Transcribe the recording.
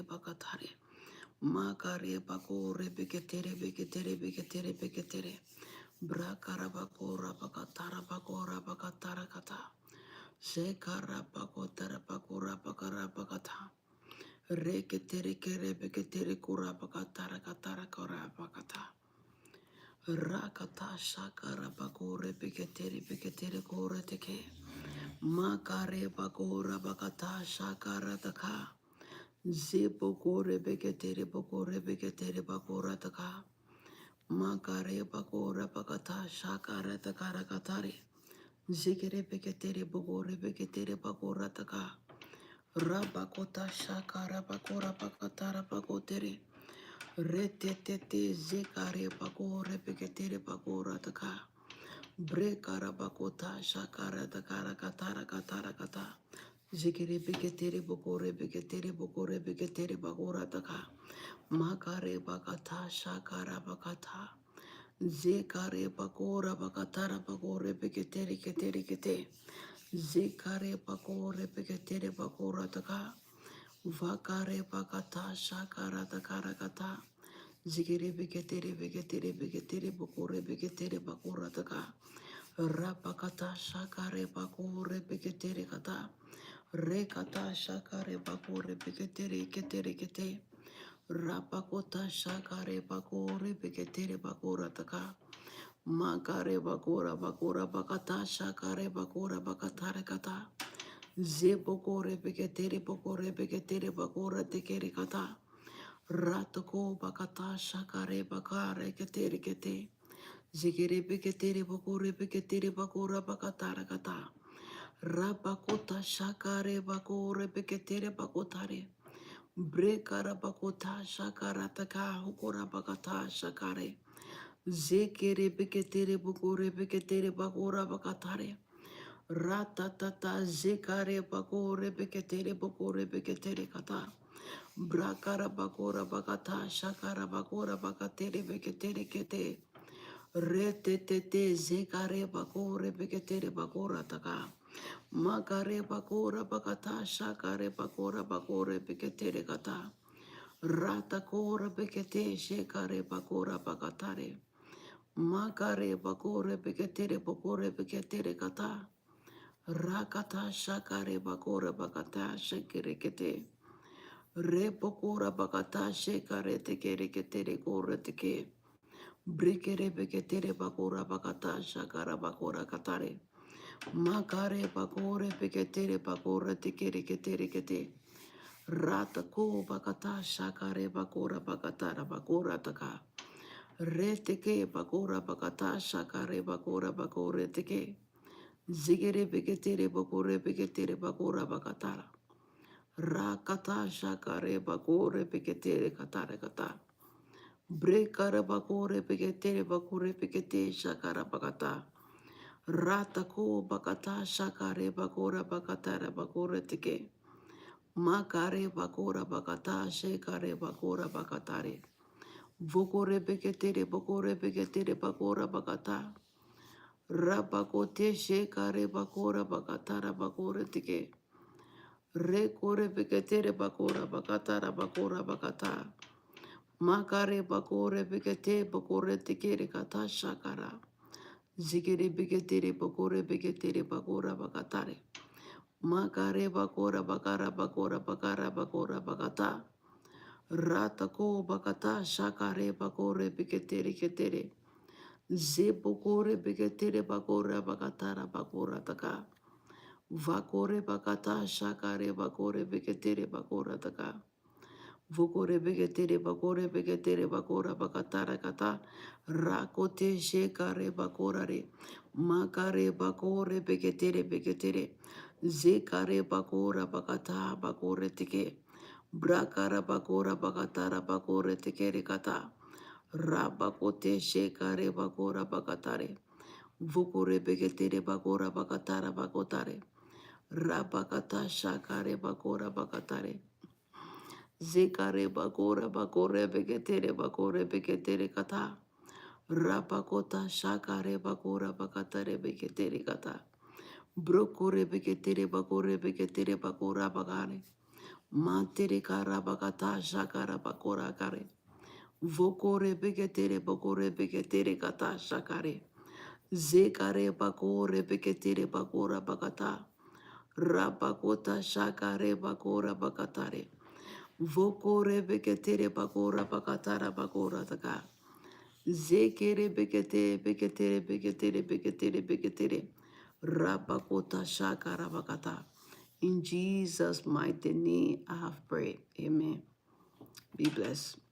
beketere bakatare. Makare bakore beketere. Brakara bakora bakatara bakora bakatara kata. Shekara bakotara bakora bakara bakata. Reketere kere beketere kura bakatara katara kora bakata. Rakata shakara bakore beketere kore teke. Makare bakora bakata shakara taka. Zipokore beketere bakora taka. Makare bakora bakata shakara takara katari. Zikere beketere bokore beketere bakora taka. Rabakota shakara bakora bakatara bakotere. Retetete zikare bakore beketere bakora taka. Brekara bakota shakara takara katara katara kata. Zikere bokore beketere bakora taka. Makare bakata shakara bakata. Zekare bakora bakatara bakore beketere ketere kete. Zekare bakore beketere bakora taka. Vakare bakata shakara takara kata. Zikere beketere bakore beketere bakora taka. Rapakata shakare bakore beketere kata. Rekata shakare bakore beketere ketere kete. Rapakota shakare bakore beketere bakora taka. Makare bakora bakata shakare bakora bakatare kata. Zebokore beketere bakora tekere kata. Ratoko bakata shakare bakare ketere kete. Zikere beketere bakora bakatara kata. Rabakota shakare bakore beketere bakotare. Brekara bakota shakara taka hukora bakata shakare. Zekere beketere bakora bakatare. Ratatata zekare bakore beketere kata. Brakara bakora bakata shakara bakora bakatere beketere kete. Retetete zekare bakore beketere bakora taka. Makare bakora bakata shakare bakore beketere kata. Rata kora bekete shekare bakora bakatare. Makare bakore beketere kata. Rakata shakare bakora bakata shekere kete. Repokora bakata shekare tekere ketere kore teke. Brikere beketere bakora bakata shakara bakora katare. Makare bakore beketere bakora tekere ketere kete. Rata ko bakata shakare bakora bakatara bakora taka. Reteke bakora bakata shakare bakora bakore teke. Zigere beketere bakora bakatara. Rakata shakare bakore beketere katara kata. Brekara bakore bekete shakara bakata. Ratako bakata shakare bakora bakatara bakore teke. Makare bakora bakata shekare bakora bakatare. Vokore beketere bakora bakata. Rabakote shekare bakora bakatara bakore teke. Rekore beketere bakora bakatara bakora bakata. Makare bakore tekere kata shakara. Zikere beketere bakora bakatare. Makare bakora bakata. Ratako bakata shakare bakore beketere ketere. Zebokore beketere bakora bakatara bakora taka. Vakore bakata shakare bakore beketere bakora taka. Vokore beketere bakora bakatara kata. Rakote shekare bakora re. Makare bakore beketere. Zekare bakora bakata bakore teke. Brakara bakora bakatara bakore tekere kata. Rabakote shekare bakora bakatare. Vokore beketere bakora bakatara bakotare. Rabakata shakare bakora bakatare. Zekare bakore beketere kata. Rabakota shakare bakora bakatare beketere kata. Brokore beketere bakora bakare. Mantere karabakata shakara bakora kare. Vokore beketere bokore beketere kata shakare. Zekare bakore beketere bakora bakata. Rabakota shakare bakora bakatare. Vokore beketere bakora bakatara bakora taka. Zekere bekete beketere beketere beketere beketere. Rabakota shakara bakata. In Jesus' mighty name I have prayed. Amen. Be blessed.